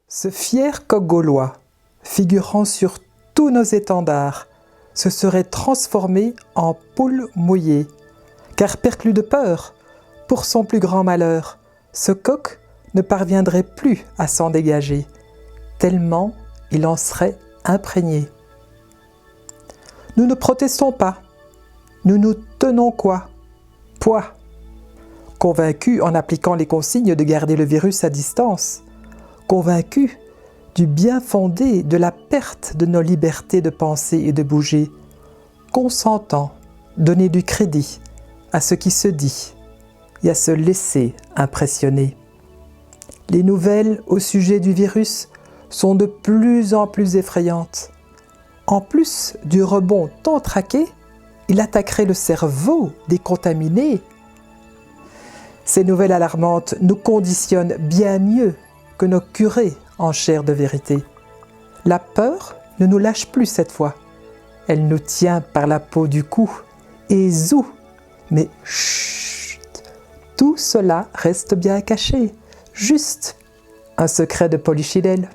Ce fier coq gaulois, figurant sur tous nos étendards, se serait transformé en poule mouillée, car perclus de peur, pour son plus grand malheur, ce coq ne parviendrait plus à s'en dégager, tellement il en serait imprégné. Nous ne protestons pas, nous nous tenons quoi? Poids. Convaincus en appliquant les consignes de garder le virus à distance, convaincus du bien fondé de la perte de nos libertés de penser et de bouger, consentant donner du crédit à ce qui se dit et à se laisser impressionner. Les nouvelles au sujet du virus sont de plus en plus effrayantes. En plus du rebond tant traqué, il attaquerait le cerveau des contaminés. Ces nouvelles alarmantes nous conditionnent bien mieux que nos curés en chair de vérité. La peur ne nous lâche plus cette fois. Elle nous tient par la peau du cou. Et zou! Mais chut! Tout cela reste bien caché. Juste un secret de Polichinelle.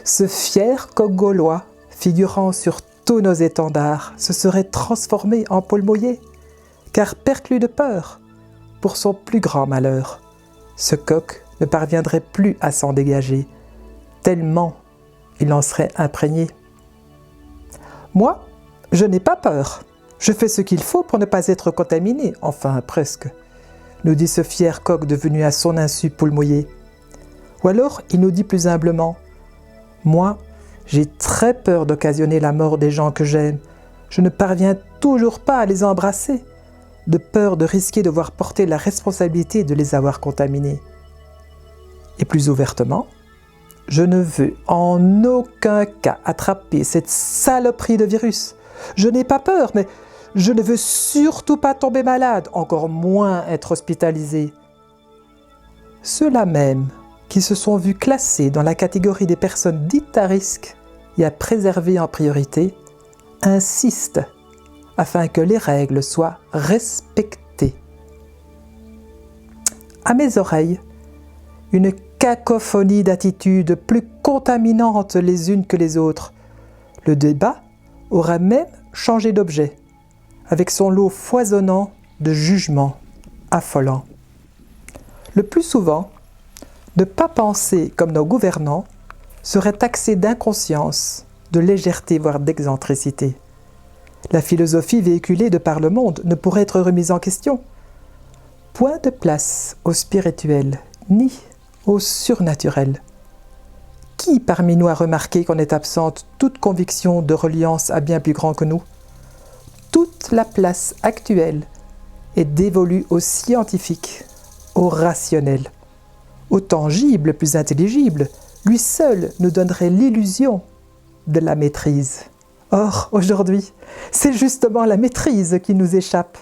Ce fier coq gaulois, figurant sur tous nos étendards, se serait transformé en poule mouillée, car perclus de peur, pour son plus grand malheur, ce coq ne parviendrait plus à s'en dégager, tellement il en serait imprégné. Moi, je n'ai pas peur. Je fais ce qu'il faut pour ne pas être contaminé, enfin presque, nous dit ce fier coq devenu à son insu poule mouillée. Ou alors, il nous dit plus humblement, « Moi, j'ai très peur d'occasionner la mort des gens que j'aime. Je ne parviens toujours pas à les embrasser, de peur de risquer de voir porter la responsabilité de les avoir contaminés. » Et plus ouvertement, « Je ne veux en aucun cas attraper cette saloperie de virus. Je n'ai pas peur, mais je ne veux surtout pas tomber malade, encore moins être hospitalisé. » Ceux-là même qui se sont vus classés dans la catégorie des personnes dites à risque et à préserver en priorité, insistent afin que les règles soient respectées. À mes oreilles, une cacophonie d'attitudes plus contaminantes les unes que les autres. Le débat aura même changé d'objet, avec son lot foisonnant de jugements affolants. Le plus souvent, ne pas penser comme nos gouvernants serait taxé d'inconscience, de légèreté, voire d'excentricité. La philosophie véhiculée de par le monde ne pourrait être remise en question. Point de place au spirituel, ni au surnaturel. Qui parmi nous a remarqué qu'on est absente toute conviction de reliance à bien plus grand que nous? Toute la place actuelle est dévolue au scientifique, au rationnel. Au tangible, plus intelligible, lui seul nous donnerait l'illusion de la maîtrise. Or, aujourd'hui, c'est justement la maîtrise qui nous échappe.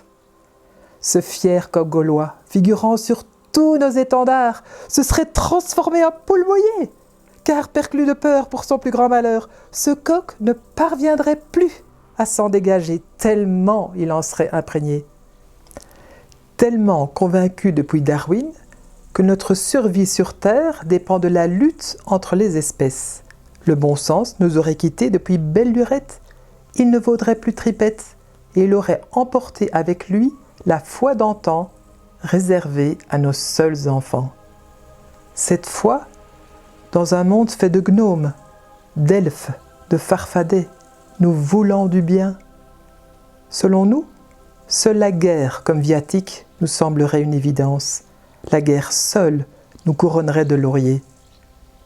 Ce fier coq gaulois, figurant sur tous nos étendards, se serait transformé en poule mouillée, car perclus de peur pour son plus grand malheur, ce coq ne parviendrait plus à s'en dégager, tellement il en serait imprégné. Tellement convaincu depuis Darwin que notre survie sur Terre dépend de la lutte entre les espèces. Le bon sens nous aurait quittés depuis belle lurette. Il ne vaudrait plus tripette, et il aurait emporté avec lui la foi d'antan, réservée à nos seuls enfants. Cette foi, dans un monde fait de gnomes, d'elfes, de farfadets, nous voulant du bien. Selon nous, seule la guerre comme viatique nous semblerait une évidence. La guerre seule nous couronnerait de lauriers.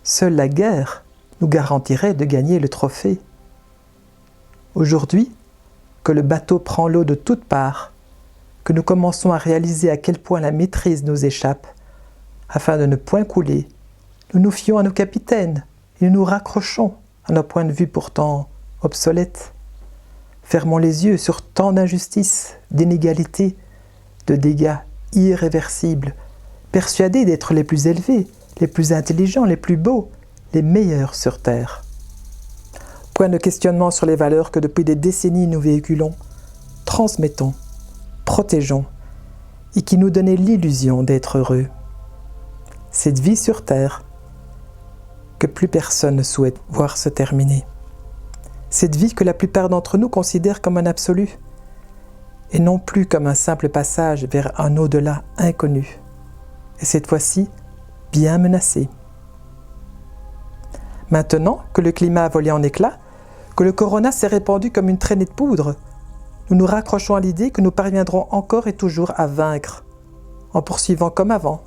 Seule la guerre nous garantirait de gagner le trophée. Aujourd'hui, que le bateau prend l'eau de toutes parts, que nous commençons à réaliser à quel point la maîtrise nous échappe, afin de ne point couler, nous nous fions à nos capitaines et nous nous raccrochons à nos points de vue pourtant obsolètes. Fermons les yeux sur tant d'injustices, d'inégalités, de dégâts irréversibles, persuadés d'être les plus élevés, les plus intelligents, les plus beaux, les meilleurs sur Terre. Point de questionnement sur les valeurs que depuis des décennies nous véhiculons, transmettons, protégeons, et qui nous donnaient l'illusion d'être heureux. Cette vie sur Terre, que plus personne ne souhaite voir se terminer. Cette vie que la plupart d'entre nous considèrent comme un absolu, et non plus comme un simple passage vers un au-delà inconnu, et cette fois-ci bien menacé. Maintenant que le climat a volé en éclats, que le corona s'est répandu comme une traînée de poudre, nous nous raccrochons à l'idée que nous parviendrons encore et toujours à vaincre, en poursuivant comme avant,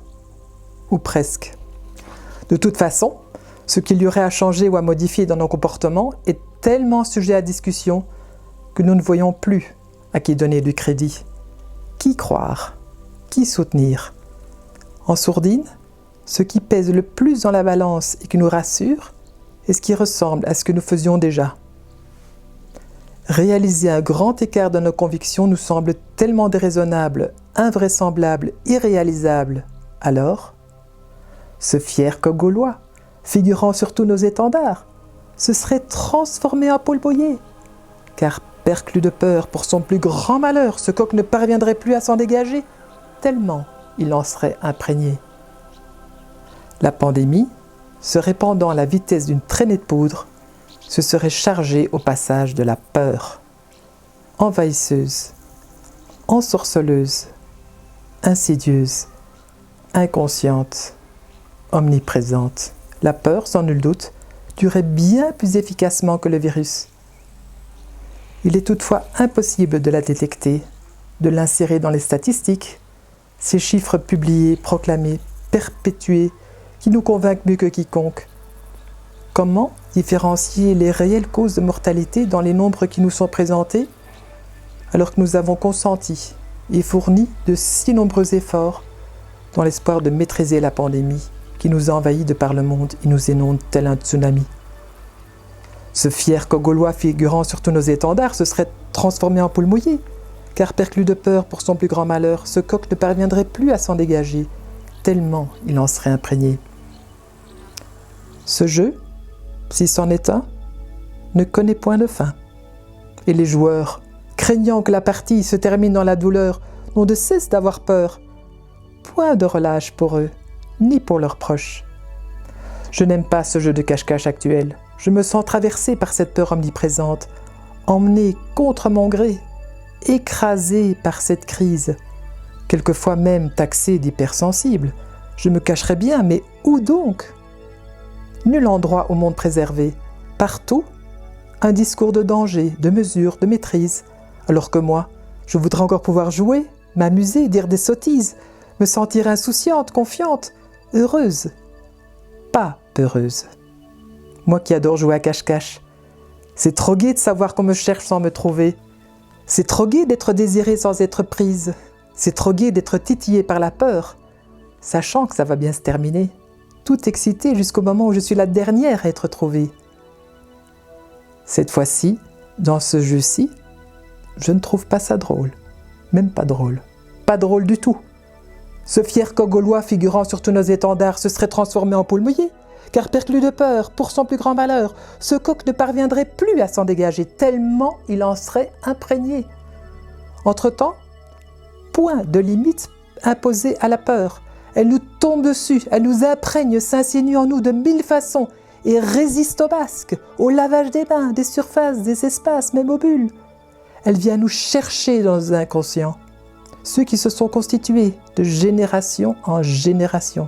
ou presque. De toute façon, ce qu'il y aurait à changer ou à modifier dans nos comportements est tellement sujet à discussion que nous ne voyons plus à qui donner du crédit. Qui croire? Qui soutenir? En sourdine, ce qui pèse le plus dans la balance et qui nous rassure est ce qui ressemble à ce que nous faisions déjà. Réaliser un grand écart dans nos convictions nous semble tellement déraisonnable, invraisemblable, irréalisable. Alors, ce fier coq gaulois, figurant sur tous nos étendards, se serait transformé en Paul Boyer, car perclus de peur pour son plus grand malheur, ce coq ne parviendrait plus à s'en dégager, tellement il en serait imprégné. La pandémie, se répandant à la vitesse d'une traînée de poudre, se serait chargée au passage de la peur, envahisseuse, ensorceleuse, insidieuse, inconsciente, omniprésente. La peur, sans nul doute, tuerait bien plus efficacement que le virus. Il est toutefois impossible de la détecter, de l'insérer dans les statistiques, ces chiffres publiés, proclamés, perpétués, qui nous convainquent mieux que quiconque. Comment différencier les réelles causes de mortalité dans les nombres qui nous sont présentés, alors que nous avons consenti et fourni de si nombreux efforts dans l'espoir de maîtriser la pandémie qui nous envahit de par le monde et nous inonde tel un tsunami? Ce fier coq gaulois figurant sur tous nos étendards se serait transformé en poule mouillée, car perclus de peur pour son plus grand malheur, ce coq ne parviendrait plus à s'en dégager, tellement il en serait imprégné. Ce jeu, si c'en est un, ne connaît point de fin. Et les joueurs, craignant que la partie se termine dans la douleur, n'ont de cesse d'avoir peur. Point de relâche pour eux, ni pour leurs proches. Je n'aime pas ce jeu de cache-cache actuel. Je me sens traversé par cette peur omniprésente, emmené contre mon gré, écrasé par cette crise, quelquefois même taxé d'hypersensible. Je me cacherais bien, mais où donc? Nul endroit au monde préservé. Partout, un discours de danger, de mesure, de maîtrise. Alors que moi, je voudrais encore pouvoir jouer, m'amuser, dire des sottises, me sentir insouciante, confiante, heureuse. Pas peureuse. Moi qui adore jouer à cache-cache. C'est trop gai de savoir qu'on me cherche sans me trouver. C'est trop gai d'être désirée sans être prise. C'est trop gai d'être titillée par la peur, sachant que ça va bien se terminer. Tout excitée jusqu'au moment où je suis la dernière à être trouvée. Cette fois-ci, dans ce jeu-ci, je ne trouve pas ça drôle. Même pas drôle. Pas drôle du tout. Ce fier coq gaulois figurant sur tous nos étendards se serait transformé en poule mouillée, car perclus de peur, pour son plus grand malheur, ce coq ne parviendrait plus à s'en dégager, tellement il en serait imprégné. Entre-temps, point de limite imposée à la peur. Elle nous tombe dessus, elle nous imprègne, s'insinue en nous de 1000 façons et résiste au masque, au lavage des mains, des surfaces, des espaces, même aux bulles. Elle vient nous chercher dans nos inconscients, ceux qui se sont constitués de génération en génération,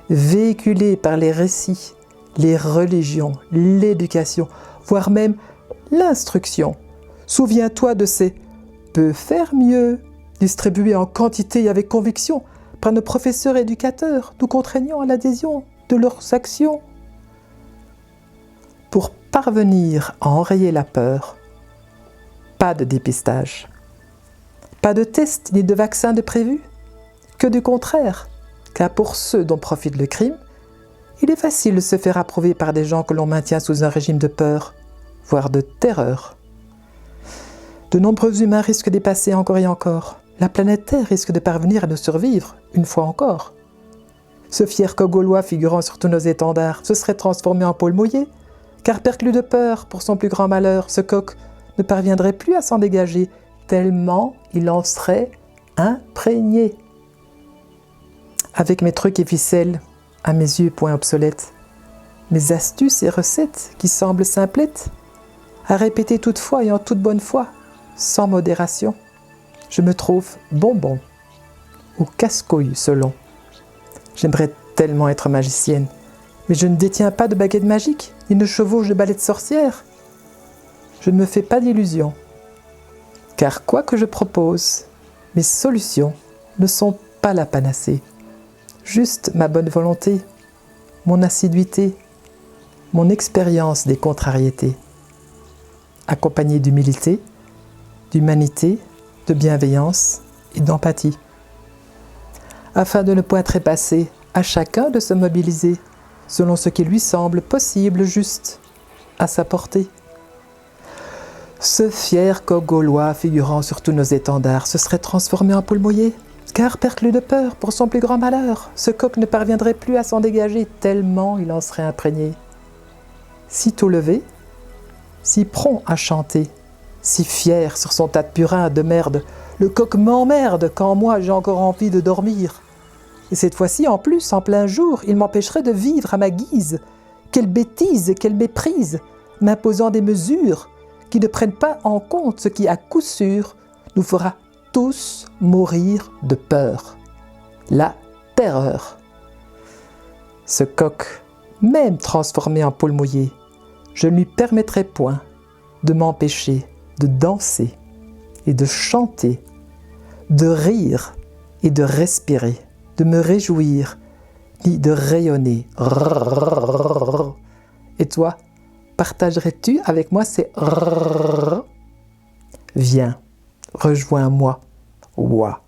véhiculés par les récits, les religions, l'éducation, voire même l'instruction. Souviens-toi de ces « peut faire mieux » distribués en quantité et avec conviction par nos professeurs éducateurs, nous contraignant à l'adhésion de leurs actions. Pour parvenir à enrayer la peur, pas de dépistage, pas de test ni de vaccin de prévu, que du contraire, car pour ceux dont profite le crime, il est facile de se faire approuver par des gens que l'on maintient sous un régime de peur, voire de terreur. De nombreux humains risquent d'y passer encore et encore. La planète Terre risque de parvenir à nous survivre, une fois encore. Ce fier coq gaulois figurant sur tous nos étendards se serait transformé en poule mouillée, car perclus de peur pour son plus grand malheur, ce coq ne parviendrait plus à s'en dégager, tellement il en serait imprégné. Avec mes trucs et ficelles, à mes yeux point obsolètes, mes astuces et recettes qui semblent simplettes, à répéter toutefois et en toute bonne foi, sans modération. Je me trouve bonbon, ou casse-couille selon. J'aimerais tellement être magicienne, mais je ne détiens pas de baguette magique, ni ne chevauche de balai de sorcière. Je ne me fais pas d'illusions, car quoi que je propose, mes solutions ne sont pas la panacée. Juste ma bonne volonté, mon assiduité, mon expérience des contrariétés, accompagnée d'humilité, d'humanité, de bienveillance et d'empathie, afin de ne point trépasser à chacun de se mobiliser selon ce qui lui semble possible, juste, à sa portée. Ce fier coq gaulois figurant sur tous nos étendards se serait transformé en poule mouillée, car perclus de peur pour son plus grand malheur, ce coq ne parviendrait plus à s'en dégager tellement il en serait imprégné. Sitôt levé, si prompt à chanter, si fier sur son tas de purin de merde, le coq m'emmerde quand moi j'ai encore envie de dormir. Et cette fois-ci, en plus, en plein jour, il m'empêcherait de vivre à ma guise. Quelle bêtise, quelle méprise, m'imposant des mesures qui ne prennent pas en compte ce qui, à coup sûr, nous fera tous mourir de peur. La terreur. Ce coq, même transformé en poule mouillée, je ne lui permettrai point de m'empêcher de danser et de chanter, de rire et de respirer, de me réjouir, ni de rayonner. Et toi, partagerais-tu avec moi ces Viens, rejoins-moi, Ouah.